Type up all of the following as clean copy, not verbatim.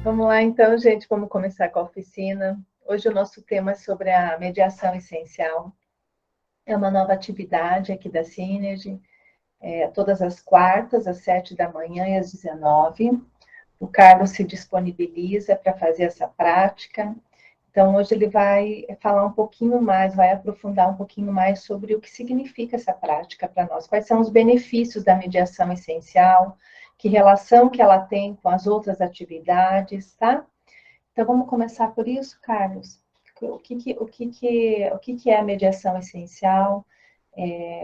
Vamos lá, então, gente, vamos começar com a oficina. Hoje o nosso tema é sobre a mediação essencial. É uma nova atividade aqui da Synergy, todas as quartas, às 7 da manhã e às 19. O Carlos se disponibiliza para fazer essa prática. Então, hoje ele vai falar um pouquinho mais, vai aprofundar um pouquinho mais sobre o que significa essa prática para nós, quais são os benefícios da mediação essencial, que relação que ela tem com as outras atividades, tá? Então, vamos começar por isso, Carlos. O que é a mediação essencial?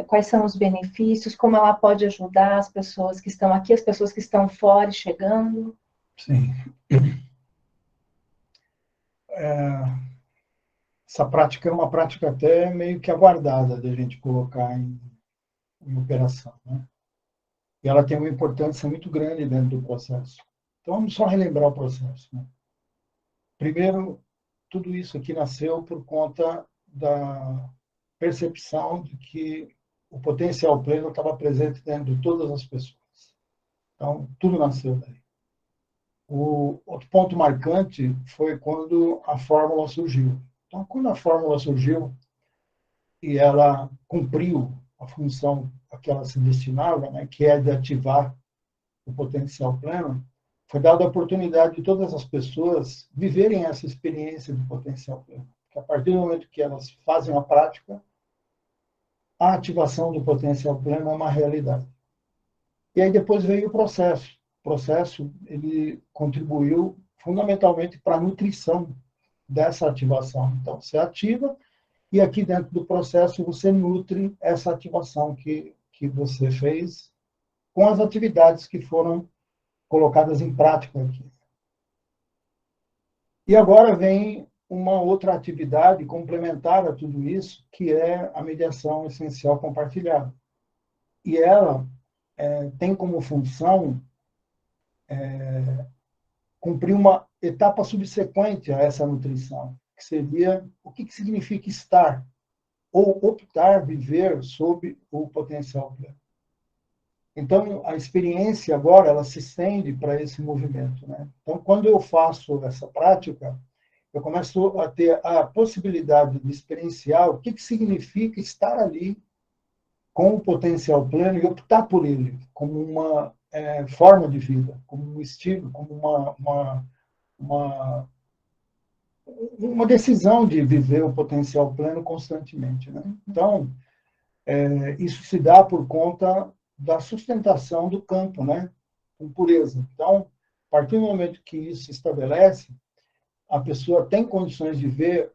Quais são os benefícios? Como ela pode ajudar as pessoas que estão aqui, as pessoas que estão fora e chegando? Sim. Essa prática é uma prática até meio que aguardada de a gente colocar em operação, né? E ela tem uma importância muito grande dentro do processo. Então, vamos só relembrar o processo, né? Primeiro, tudo isso aqui nasceu por conta da percepção de que o potencial pleno estava presente dentro de todas as pessoas. Então, tudo nasceu daí. O outro ponto marcante foi quando a fórmula surgiu. Então, quando a fórmula surgiu e ela cumpriu a função a que ela se destinava, né, que é de ativar o potencial pleno, foi dada a oportunidade de todas as pessoas viverem essa experiência de potencial pleno. Porque a partir do momento que elas fazem a prática, a ativação do potencial pleno é uma realidade. E aí depois veio o processo. O processo ele contribuiu fundamentalmente para a nutrição dessa ativação. Então, você ativa e aqui dentro do processo você nutre essa ativação que você fez com as atividades que foram colocadas em prática aqui. E agora vem uma outra atividade complementar a tudo isso, que é a mediação essencial compartilhada. E ela tem como função cumprir uma etapa subsequente a essa nutrição, que seria o que significa estar, ou optar, viver sob o potencial pleno. Então, a experiência agora, ela se estende para esse movimento, né? Então, quando eu faço essa prática, eu começo a ter a possibilidade de experienciar o que significa estar ali com o potencial pleno e optar por ele como uma forma de vida, como um estilo, como uma, uma decisão de viver o potencial pleno constantemente, né? Então, isso se dá por conta da sustentação do campo, né? Com pureza. Então, a partir do momento que isso se estabelece, a pessoa tem condições de ver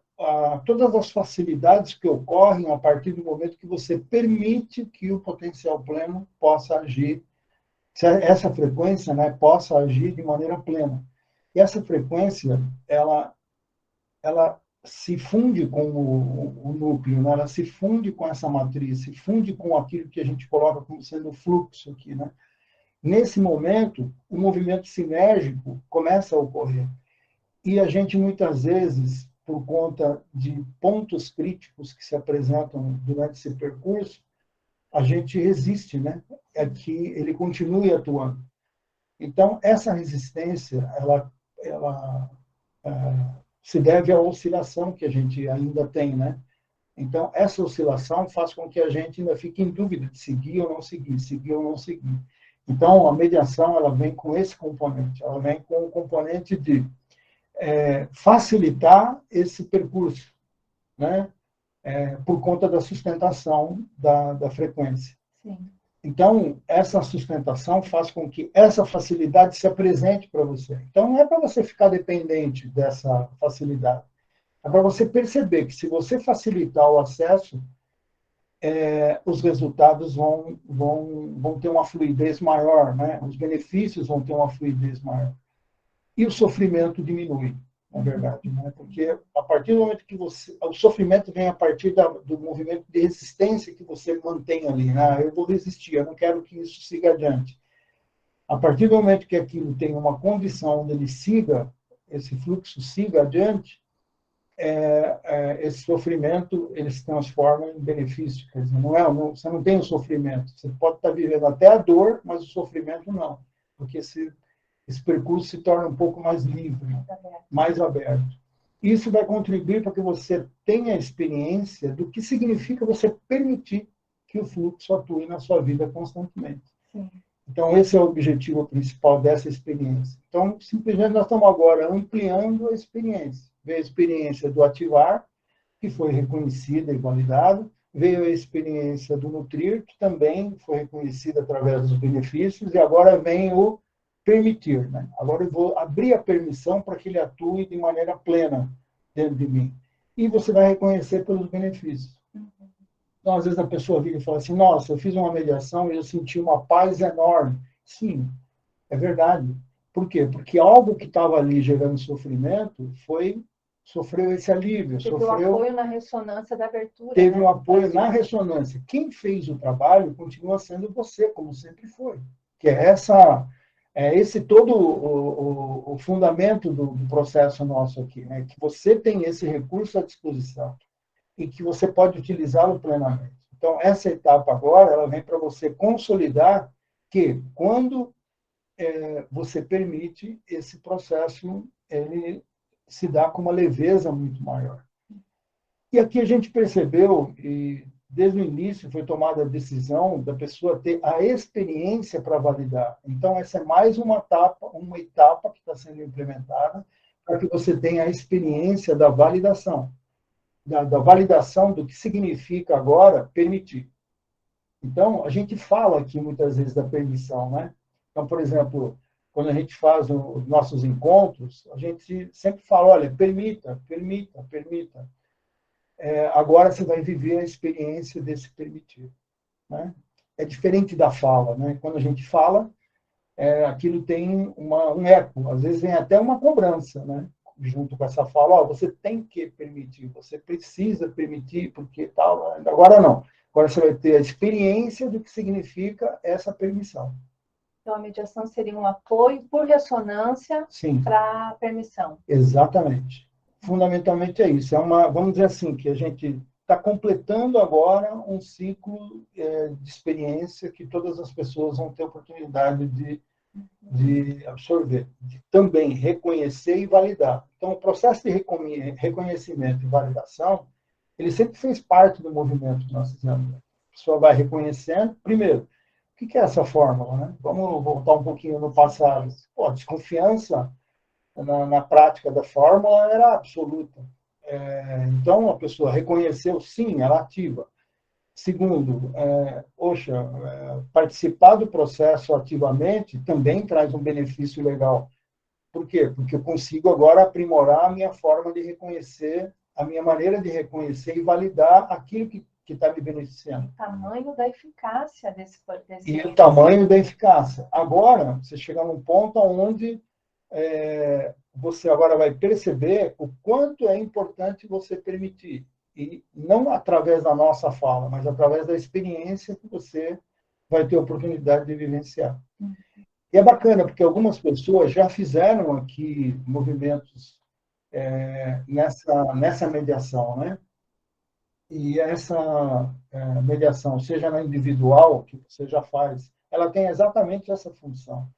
todas as facilidades que ocorrem a partir do momento que você permite que o potencial pleno possa agir, se essa frequência, né, possa agir de maneira plena. E essa frequência, ela se funde com o núcleo, né? Ela se funde com essa matriz, se funde com aquilo que a gente coloca como sendo o fluxo aqui, né? Nesse momento, o movimento sinérgico começa a ocorrer. E a gente, muitas vezes, por conta de pontos críticos que se apresentam durante esse percurso, a gente resiste, né? É que ele continue atuando. Então, essa resistência, ela se deve à oscilação que a gente ainda tem, né? Então, essa oscilação faz com que a gente ainda fique em dúvida de seguir ou não seguir, seguir ou não seguir. Então, a mediação, ela vem com esse componente, ela vem com o componente de facilitar esse percurso, né? Por conta da sustentação da frequência. Sim. Então, essa sustentação faz com que essa facilidade se apresente para você. Então, não é para você ficar dependente dessa facilidade. É para você perceber que se você facilitar o acesso, os resultados vão ter uma fluidez maior, né? Os benefícios vão ter uma fluidez maior. E o sofrimento diminui, na verdade, né? Porque a partir do momento que o sofrimento vem a partir do movimento de resistência que você mantém ali, né? Eu vou resistir, eu não quero que isso siga adiante. A partir do momento que aquilo tem uma condição onde ele siga, esse fluxo siga adiante, esse sofrimento ele se transforma em benefício. Quer dizer, você não tem o sofrimento. Você pode estar vivendo até a dor, mas o sofrimento não. Porque esse percurso se torna um pouco mais livre, mais aberto. Isso vai contribuir para que você tenha a experiência do que significa você permitir que o fluxo atue na sua vida constantemente. Sim. Então, esse é o objetivo principal dessa experiência. Então, simplesmente nós estamos agora ampliando a experiência. Veio a experiência do ativar, que foi reconhecida e validada, veio a experiência do nutrir, que também foi reconhecida através dos benefícios, e agora vem o permitir. Né? Agora eu vou abrir a permissão para que ele atue de maneira plena dentro de mim. E você vai reconhecer pelos benefícios. Então, às vezes a pessoa vira e fala assim, nossa, eu fiz uma mediação e eu senti uma paz enorme. Sim, é verdade. Por quê? Porque algo que estava ali gerando sofrimento sofreu esse alívio. Teve um apoio na ressonância da abertura. Teve um apoio na ressonância. Quem fez o trabalho continua sendo você, como sempre foi. Que é esse todo o fundamento do processo nosso aqui, né? Que você tem esse recurso à disposição e que você pode utilizá-lo plenamente. Então, essa etapa agora, ela vem para você consolidar que, quando você permite, esse processo ele se dá com uma leveza muito maior. E aqui a gente percebeu, e desde o início foi tomada a decisão da pessoa ter a experiência para validar. Então, essa é mais uma etapa que está sendo implementada para que você tenha a experiência da validação. Da validação do que significa agora permitir. Então, a gente fala aqui muitas vezes da permissão, né? Então, por exemplo, quando a gente faz os nossos encontros, a gente sempre fala, olha, permita, permita, permita. Agora você vai viver a experiência desse permitir. Né? É diferente da fala, né? Quando a gente fala, aquilo tem um eco, às vezes vem até uma cobrança, né? Junto com essa fala, você tem que permitir, você precisa permitir, porque tal. Agora não. Agora você vai ter a experiência do que significa essa permissão. Então, a mediação seria um apoio por ressonância para a permissão. Exatamente. Fundamentalmente é isso. Vamos dizer assim, que a gente está completando agora um ciclo de experiência que todas as pessoas vão ter oportunidade de absorver, de também reconhecer e validar. Então, o processo de reconhecimento e validação, ele sempre fez parte do movimento que nós fizemos. A pessoa vai reconhecendo, primeiro, o que é essa fórmula? Né? Vamos voltar um pouquinho no passado. Pô, desconfiança na prática da fórmula era absoluta. Então, a pessoa reconheceu, sim, ela ativa. Segundo, participar do processo ativamente também traz um benefício legal. Por quê? Porque eu consigo agora aprimorar a minha forma de reconhecer, a minha maneira de reconhecer e validar aquilo que está me beneficiando. O tamanho da eficácia desse E o tamanho da eficácia. Agora, você chega num ponto onde você agora vai perceber o quanto é importante você permitir. E não através da nossa fala, mas através da experiência que você vai ter a oportunidade de vivenciar. E é bacana, porque algumas pessoas já fizeram aqui movimentos nessa mediação, né? E essa mediação, seja na individual, que você já faz, ela tem exatamente essa função.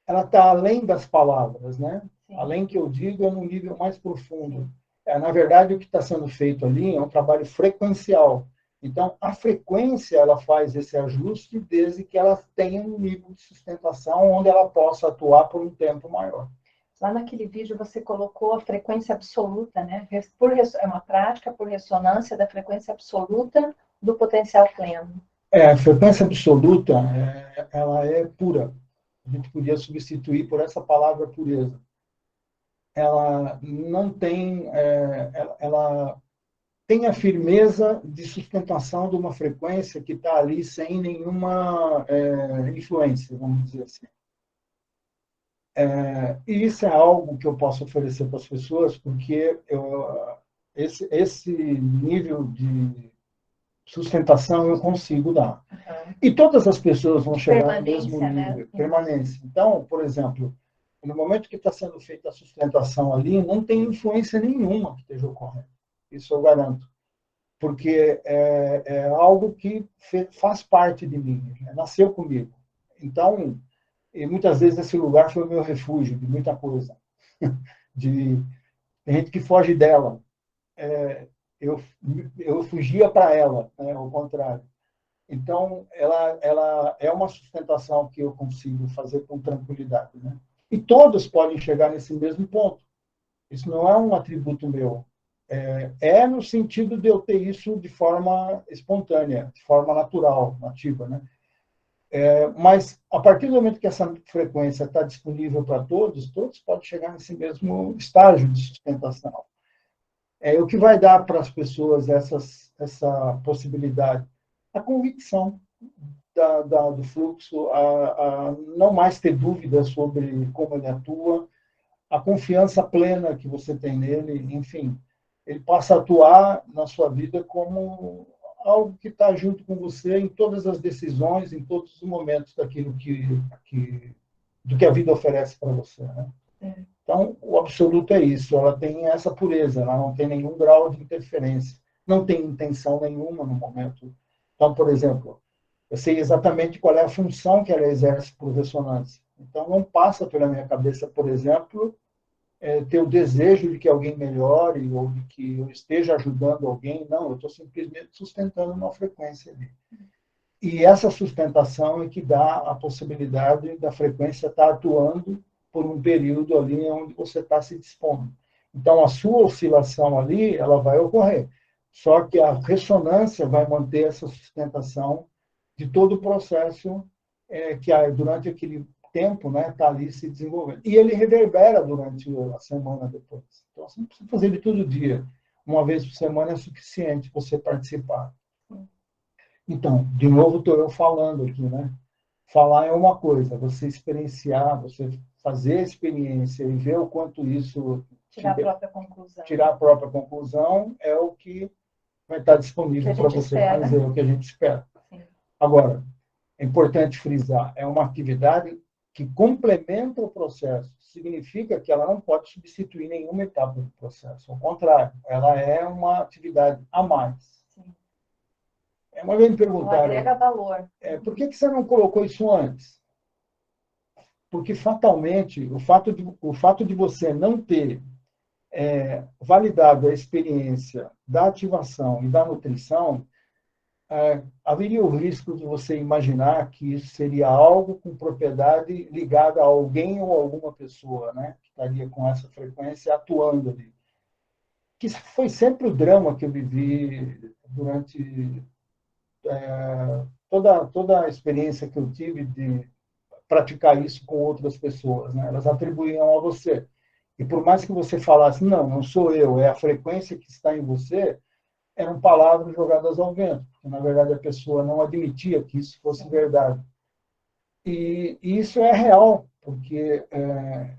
Ela está além das palavras, né? Sim. Além que eu digo, é num nível mais profundo. Na verdade, o que está sendo feito ali é um trabalho frequencial. Então, a frequência, ela faz esse ajuste desde que ela tenha um nível de sustentação onde ela possa atuar por um tempo maior. Lá naquele vídeo você colocou a frequência absoluta, né? É uma prática por ressonância da frequência absoluta do potencial pleno. A frequência absoluta, ela é pura. A gente podia substituir por essa palavra pureza. Ela não tem, ela tem a firmeza de sustentação de uma frequência que está ali sem nenhuma influência, vamos dizer assim. E isso é algo que eu posso oferecer para as pessoas, porque esse nível de sustentação eu consigo dar. Uhum. E todas as pessoas vão chegar no mesmo nível. Né? Permanência. Então, por exemplo, no momento que está sendo feita a sustentação ali, não tem influência nenhuma que esteja ocorrendo. Isso eu garanto. Porque é algo que faz parte de mim, nasceu comigo. Então, E muitas vezes esse lugar foi o meu refúgio de muita coisa. De tem gente que foge dela. Eu, eu fugia para ela, né, ao contrário. Então, ela é uma sustentação que eu consigo fazer com tranquilidade. Né? E todos podem chegar nesse mesmo ponto. Isso não é um atributo meu. No sentido de eu ter isso de forma espontânea, de forma natural, nativa. Né? Mas, a partir do momento que essa frequência está disponível para todos, todos podem chegar nesse mesmo estágio de sustentação. O que vai dar para as pessoas essa possibilidade? A convicção do fluxo, a não mais ter dúvidas sobre como ele atua, a confiança plena que você tem nele, enfim, ele passa a atuar na sua vida como algo que está junto com você em todas as decisões, em todos os momentos daquilo do que a vida oferece para você. Né? Então, o absoluto é isso, ela tem essa pureza, ela não tem nenhum grau de interferência, não tem intenção nenhuma no momento. Então, por exemplo, eu sei exatamente qual é a função que ela exerce por ressonância. Então, não passa pela minha cabeça, por exemplo, ter o desejo de que alguém melhore ou de que eu esteja ajudando alguém. Não, eu estou simplesmente sustentando uma frequência ali. E essa sustentação é que dá a possibilidade da frequência estar atuando por um período ali onde você está se dispondo. Então, a sua oscilação ali, ela vai ocorrer. Só que a ressonância vai manter essa sustentação de todo o processo que durante aquele tempo está ali se desenvolvendo. E ele reverbera durante a semana depois. Então, você não precisa fazer ele todo dia. Uma vez por semana é suficiente você participar. Então, de novo, estou eu falando aqui, né? Falar é uma coisa, você experienciar, você fazer a experiência e ver o quanto isso... Tirar a própria conclusão. Tirar a própria conclusão é o que vai estar disponível para você fazer, o que a gente espera. Sim. Agora, é importante frisar, é uma atividade que complementa o processo. Significa que ela não pode substituir nenhuma etapa do processo. Ao contrário, ela é uma atividade a mais. Uma vez me perguntaram... agrega valor. Por que você não colocou isso antes? Porque, fatalmente, o fato de você não ter validado a experiência da ativação e da nutrição, haveria o risco de você imaginar que isso seria algo com propriedade ligada a alguém ou alguma pessoa, né? Que estaria com essa frequência atuando ali. Que foi sempre o drama que eu vivi durante toda a experiência que eu tive de praticar isso com outras pessoas. Né? Elas atribuíam a você. E por mais que você falasse, não sou eu, é a frequência que está em você, eram palavras jogadas ao vento, porque, na verdade, a pessoa não admitia que isso fosse verdade. E isso é real, porque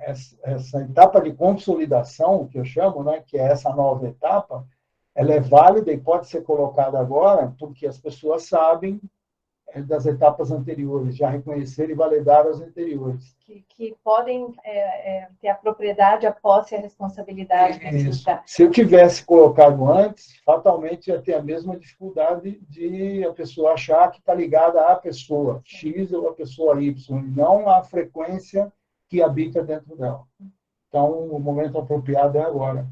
essa etapa de consolidação, que eu chamo, né, que é essa nova etapa, ela é válida e pode ser colocada agora, porque as pessoas sabem das etapas anteriores, já reconheceram e validaram as anteriores. Que podem ter a propriedade, a posse e a responsabilidade. Se eu tivesse colocado antes, fatalmente ia ter a mesma dificuldade de a pessoa achar que está ligada à pessoa X ou à pessoa Y, não à frequência que habita dentro dela. Então, o momento apropriado é agora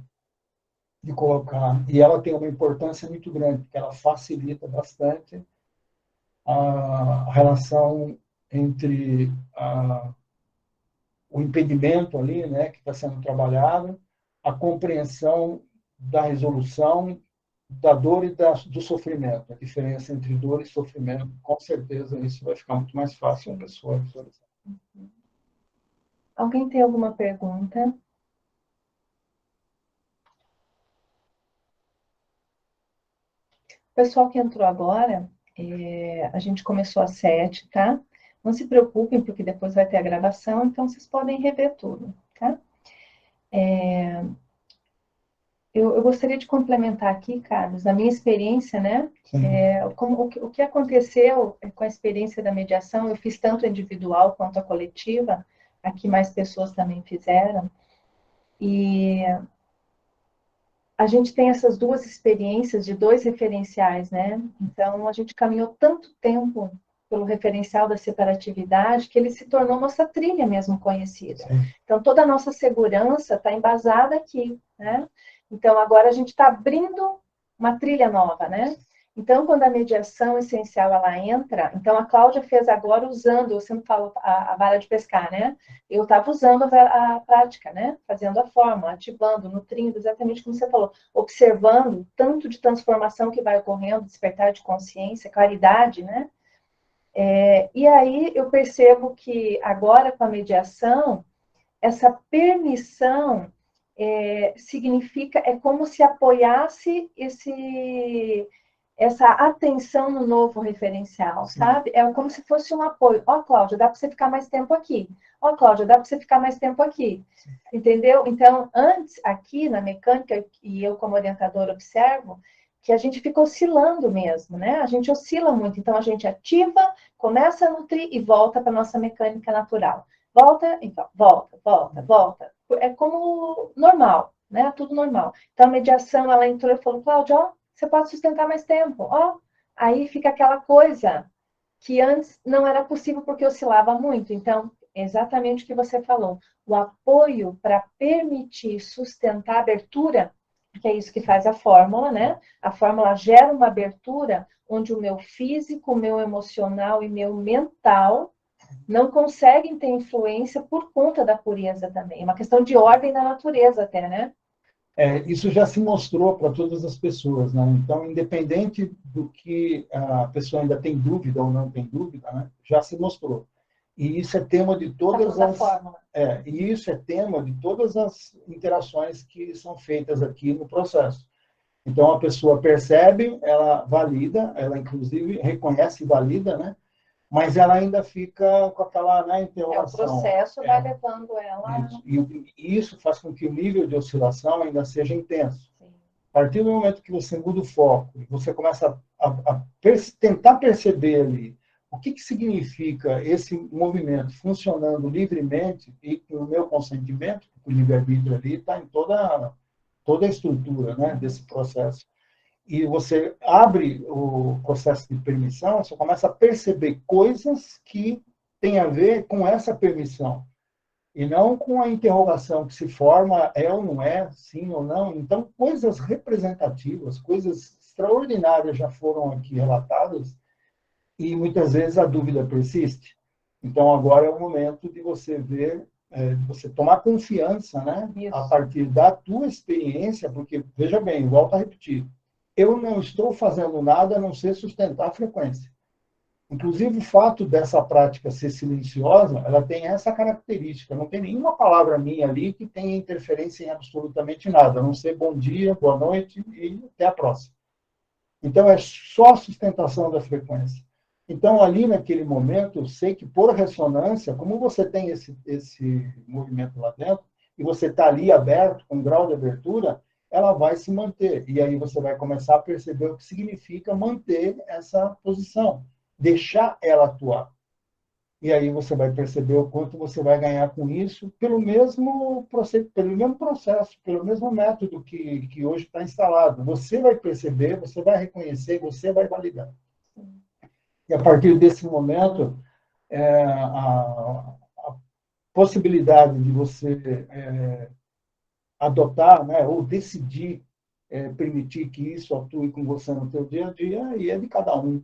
de colocar. E ela tem uma importância muito grande, porque ela facilita bastante a relação entre o impedimento ali, né, que está sendo trabalhado, a compreensão da resolução da dor e do sofrimento. A diferença entre dor e sofrimento, com certeza, isso vai ficar muito mais fácil a pessoa visualizar. Alguém tem alguma pergunta? O pessoal que entrou agora, a gente começou às 7, tá? Não se preocupem, porque depois vai ter a gravação, então vocês podem rever tudo, tá? Eu gostaria de complementar aqui, Carlos, a minha experiência, né? O que aconteceu com a experiência da mediação, eu fiz tanto a individual quanto a coletiva, aqui mais pessoas também fizeram, e a gente tem essas duas experiências de dois referenciais, né? Então, a gente caminhou tanto tempo pelo referencial da separatividade, que ele se tornou nossa trilha mesmo conhecida. Sim. Então, toda a nossa segurança está embasada aqui, né? Então, agora a gente está abrindo uma trilha nova, né? Então, quando a mediação essencial ela entra, então a Cláudia fez agora usando, eu sempre falo a vara de pescar, né? Eu estava usando a prática, né? Fazendo a fórmula, ativando, nutrindo, exatamente como você falou, observando o tanto de transformação que vai ocorrendo, despertar de consciência, claridade, né? E aí eu percebo que agora com a mediação, essa permissão significa, é como se apoiasse essa atenção no novo referencial, Sim. sabe? É como se fosse um apoio. Ó, Cláudia, dá para você ficar mais tempo aqui. Ó, Cláudia, dá para você ficar mais tempo aqui. Entendeu? Então, antes, aqui na mecânica, e eu como orientadora observo, que a gente fica oscilando mesmo, né? A gente oscila muito. Então, a gente ativa, começa a nutrir e volta para a nossa mecânica natural. Volta, então, volta, volta, volta. É como normal, né? Tudo normal. Então, a mediação, ela entrou e falou, Cláudia, ó, você pode sustentar mais tempo, ó. Aí fica aquela coisa que antes não era possível porque oscilava muito. Então, exatamente o que você falou, o apoio para permitir sustentar a abertura, que é isso que faz a fórmula, né? A fórmula gera uma abertura onde o meu físico, o meu emocional e meu mental não conseguem ter influência por conta da pureza também. É uma questão de ordem da natureza até, né? Isso já se mostrou para todas as pessoas, né? Então, independente do que a pessoa ainda tem dúvida ou não tem dúvida, né? Já se mostrou. E isso é tema de todas as e isso é tema de todas as interações que são feitas aqui no processo. Então a pessoa percebe, ela valida, ela inclusive reconhece e valida, né? Mas ela ainda fica com aquela, né, interrogação. O processo vai levando ela. Isso. E isso faz com que o nível de oscilação ainda seja intenso. Sim. A partir do momento que você muda o foco, você começa a tentar perceber ali o que significa esse movimento funcionando livremente e com o meu consentimento, o livre-arbítrio ali está em toda a estrutura, né, desse processo. E você abre o processo de permissão, você começa a perceber coisas que têm a ver com essa permissão. E não com a interrogação que se forma, é ou não é, sim ou não. Então, coisas representativas, coisas extraordinárias já foram aqui relatadas e muitas vezes a dúvida persiste. Então, agora é o momento de você ver, de você tomar confiança, né? Isso. A partir da tua experiência, porque, veja bem, volto a repetir, eu não estou fazendo nada a não ser sustentar a frequência. Inclusive, o fato dessa prática ser silenciosa, ela tem essa característica. Não tem nenhuma palavra minha ali que tenha interferência em absolutamente nada, a não ser bom dia, boa noite e até a próxima. Então, é só a sustentação da frequência. Então, ali naquele momento, eu sei que por ressonância, como você tem esse movimento lá dentro, e você está ali aberto, com grau de abertura, ela vai se manter. E aí você vai começar a perceber o que significa manter essa posição. Deixar ela atuar. E aí você vai perceber o quanto você vai ganhar com isso pelo mesmo processo, pelo mesmo método que hoje está instalado. Você vai perceber, você vai reconhecer, você vai validar. E a partir desse momento, a possibilidade de você adotar, né, ou decidir permitir que isso atue com você no seu dia a dia, aí é de cada um.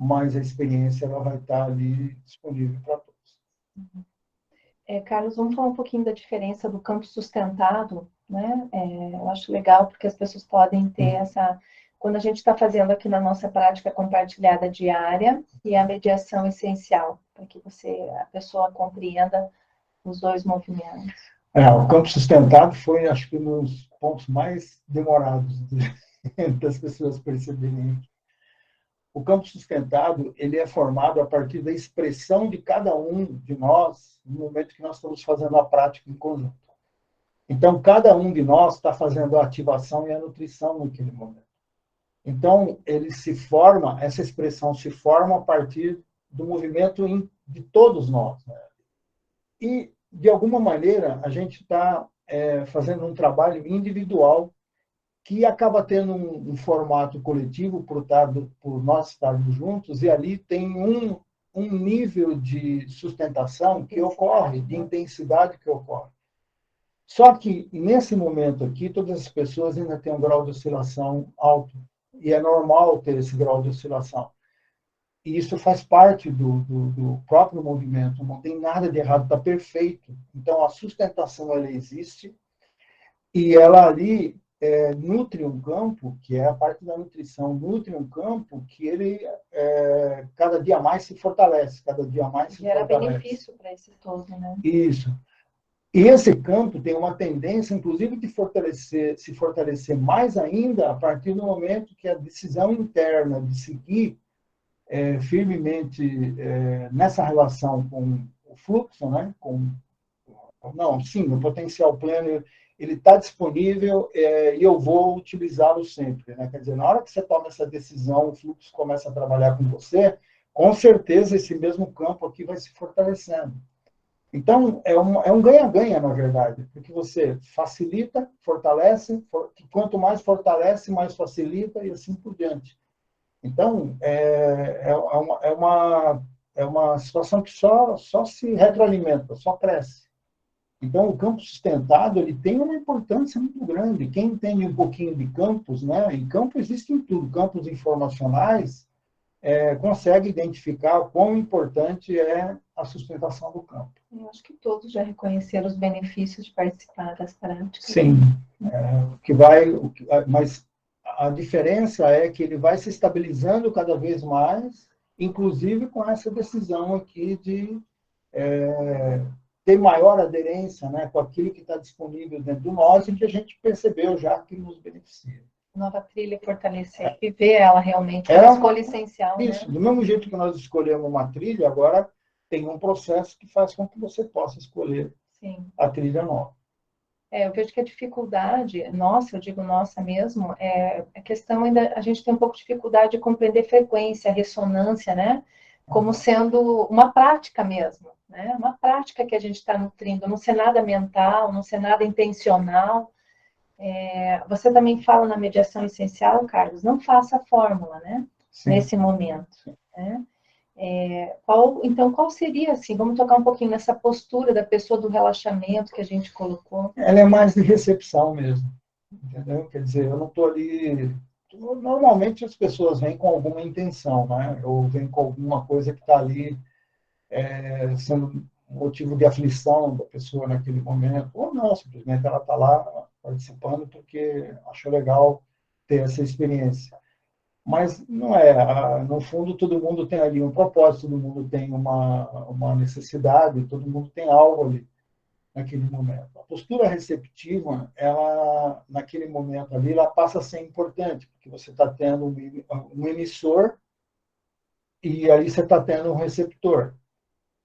Mas a experiência ela vai estar ali disponível para todos. Carlos, vamos falar um pouquinho da diferença do campo sustentado, né? Eu acho legal porque as pessoas podem ter essa... Quando a gente está fazendo aqui na nossa prática compartilhada diária e a mediação essencial, para que a pessoa compreenda os dois movimentos. O campo sustentado foi, acho que, um dos pontos mais demorados das pessoas perceberem. O campo sustentado ele é formado a partir da expressão de cada um de nós no momento que nós estamos fazendo a prática em conjunto. Então, cada um de nós está fazendo a ativação e a nutrição naquele momento. Então, essa expressão se forma a partir do movimento de todos nós. Né? E, de alguma maneira, a gente está fazendo um trabalho individual que acaba tendo um formato coletivo por nós estarmos juntos, e ali tem um nível de sustentação que ocorre, de intensidade que ocorre. Só que, nesse momento aqui, todas as pessoas ainda têm um grau de oscilação alto, e é normal ter esse grau de oscilação. E isso faz parte do próprio movimento, não tem nada de errado, está perfeito. Então, a sustentação, ela existe, e ela ali nutre um campo, que é a parte da nutrição, nutre um campo que ele cada dia mais se fortalece, cada dia mais se gera fortalece. benefício para esse todo, né? Isso. E esse campo tem uma tendência, inclusive, de se fortalecer mais ainda a partir do momento que a decisão interna de seguir firmemente nessa relação com o fluxo, né? Sim, o potencial pleno ele está disponível e eu vou utilizá-lo sempre, né? Quer dizer, na hora que você toma essa decisão, o fluxo começa a trabalhar com você, com certeza esse mesmo campo aqui vai se fortalecendo. Então, é um ganha-ganha, na verdade, porque você facilita, fortalece, quanto mais fortalece, mais facilita e assim por diante. Então, é uma situação que só se retroalimenta, só cresce. Então, o campo sustentado ele tem uma importância muito grande. Quem entende um pouquinho de campos, né? Em campo existem tudo, campos informacionais, consegue identificar quão importante é a sustentação do campo. Eu acho que todos já reconheceram os benefícios de participar das práticas. Sim, mas a diferença é que ele vai se estabilizando cada vez mais, inclusive com essa decisão aqui de ter maior aderência, né, com aquilo que está disponível dentro do nós e que a gente percebeu já que nos beneficia. Nova trilha, fortalecer, viver ela realmente, é uma escolha essencial. Isso, né? Do mesmo jeito que nós escolhemos uma trilha, agora tem um processo que faz com que você possa escolher a trilha nova. Eu vejo que a dificuldade, nossa, eu digo nossa mesmo, a questão ainda, a gente tem um pouco de dificuldade de compreender frequência, ressonância, né? Como sendo uma prática mesmo, né? Uma prática que a gente está nutrindo, não ser nada mental, não ser nada intencional. Você também fala na mediação essencial, Carlos, não faça a fórmula, né? Sim. Nesse momento, né? Então, qual seria, assim, vamos tocar um pouquinho nessa postura da pessoa do relaxamento que a gente colocou? Ela é mais de recepção mesmo, entendeu? Quer dizer, eu não estou ali... Normalmente as pessoas vêm com alguma intenção, né? Ou vêm com alguma coisa que está ali sendo motivo de aflição da pessoa naquele momento, ou não, simplesmente ela está lá participando porque achou legal ter essa experiência. Mas não é. No fundo, todo mundo tem ali um propósito, todo mundo tem uma necessidade, todo mundo tem algo ali naquele momento. A postura receptiva, ela, naquele momento ali, ela passa a ser importante, porque você está tendo um emissor e ali você está tendo um receptor.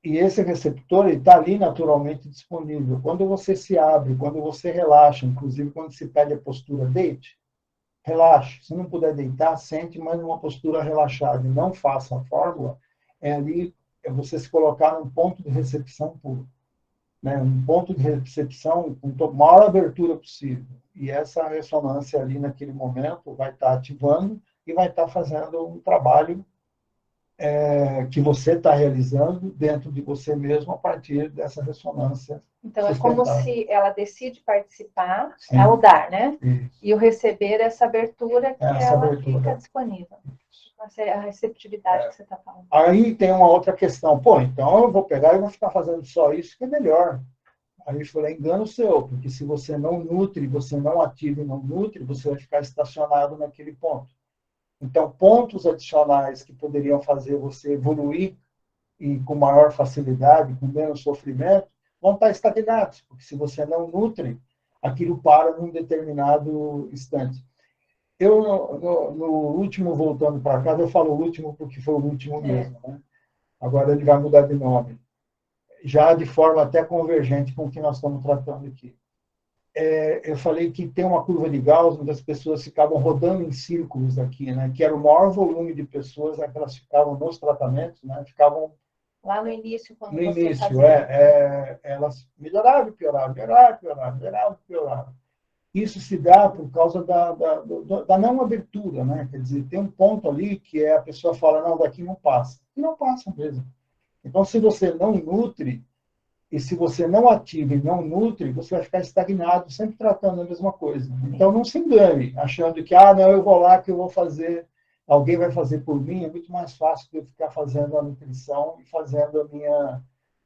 E esse receptor está ali naturalmente disponível. Quando você se abre, quando você relaxa, inclusive quando se pede a postura deite, relaxe. Se não puder deitar, sente, mas numa postura relaxada. E não faça a fórmula. Ali é você se colocar num ponto de recepção puro. Né? Um ponto de recepção com a maior abertura possível. E essa ressonância ali naquele momento vai estar ativando e vai estar fazendo um trabalho que você está realizando dentro de você mesmo a partir dessa ressonância. Então, é como se ela decide participar ao dar, né? Isso. E o receber essa abertura que ela fica disponível. A receptividade que você está falando. Aí tem uma outra questão. Pô, então eu vou pegar e vou ficar fazendo só isso, que é melhor. Aí eu falei, engano seu, porque se você não nutre, você não ativa e não nutre, você vai ficar estacionado naquele ponto. Então, pontos adicionais que poderiam fazer você evoluir e com maior facilidade, com menos sofrimento, vão estar estagnados, porque se você não nutre, aquilo para num determinado instante. Eu, no último, voltando para casa, eu falo último porque foi o último mesmo, né? Agora ele vai mudar de nome. Já de forma até convergente com o que nós estamos tratando aqui. Eu falei que tem uma curva de Gauss, onde as pessoas ficavam rodando em círculos aqui, né? Que era o maior volume de pessoas que elas ficavam nos tratamentos, né? Ficavam lá no início, quando no início, elas melhoravam e pioravam, melhoravam e pioravam, melhoravam e pioravam. Isso se dá por causa da não abertura, né? Quer dizer, tem um ponto ali que a pessoa fala, não, daqui não passa. E não passa mesmo. Então, se você não nutre, e se você não ativa e não nutre, você vai ficar estagnado, sempre tratando a mesma coisa. Então, não se engane, achando que, não, eu vou lá que eu vou fazer, alguém vai fazer por mim, é muito mais fácil do que eu ficar fazendo a nutrição e fazendo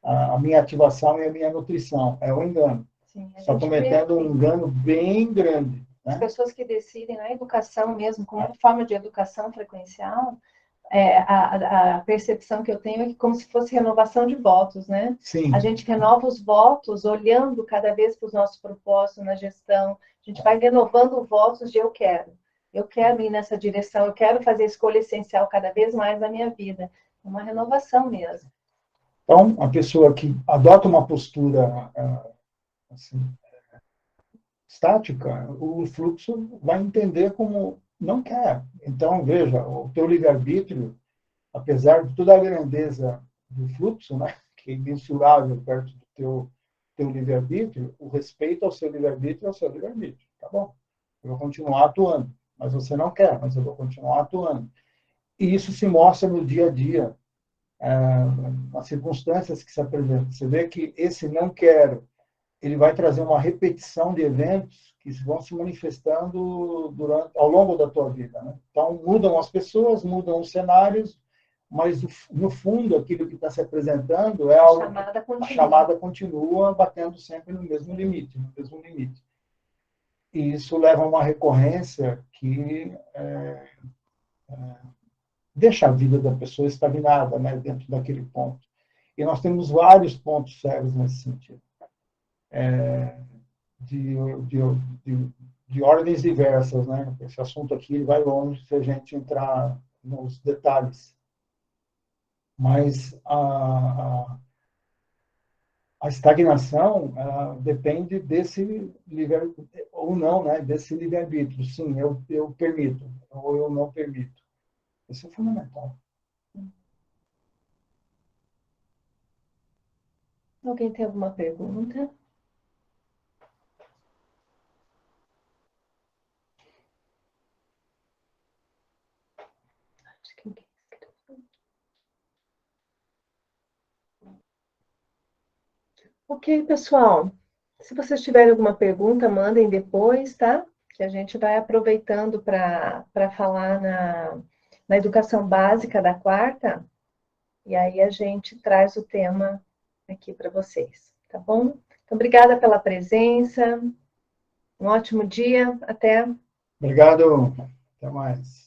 a minha ativação e a minha nutrição. É um engano. Sim, Está cometendo um engano bem grande. Né? As pessoas que decidem na educação mesmo, como uma forma de educação frequencial, a percepção que eu tenho é que como se fosse renovação de votos, né? Sim. A gente renova os votos olhando cada vez para os nossos propósitos na gestão, a gente vai renovando votos de eu quero ir nessa direção, eu quero fazer a escolha essencial cada vez mais na minha vida. É uma renovação mesmo. Então, a pessoa que adota uma postura assim, estática, o fluxo vai entender como não quer. Então, veja, o teu livre-arbítrio, apesar de toda a grandeza do fluxo, né, que é imensurável perto do teu livre-arbítrio, o respeito ao seu livre-arbítrio é o seu livre-arbítrio. Tá bom, eu vou continuar atuando, mas você não quer, mas eu vou continuar atuando. E isso se mostra no dia a dia, nas circunstâncias que se apresentam. Você vê que esse não quero, ele vai trazer uma repetição de eventos que vão se manifestando ao longo da tua vida. Né? Então, mudam as pessoas, mudam os cenários, mas, no fundo, aquilo que está se apresentando é algo... A chamada continua batendo sempre no mesmo limite, no mesmo limite. E isso leva a uma recorrência que deixa a vida da pessoa estagnada, né, dentro daquele ponto. E nós temos vários pontos cegos nesse sentido. De ordens diversas, né? Esse assunto aqui vai longe se a gente entrar nos detalhes. Mas a estagnação depende desse livre ou não, né? Desse livre-arbítrio. Sim, eu permito, ou eu não permito. Isso é fundamental. Alguém tem alguma pergunta? Ok, pessoal. Se vocês tiverem alguma pergunta, mandem depois, tá? Que a gente vai aproveitando para falar na educação básica da quarta. E aí a gente traz o tema aqui para vocês, tá bom? Então, obrigada pela presença. Um ótimo dia. Até. Obrigado. Até mais.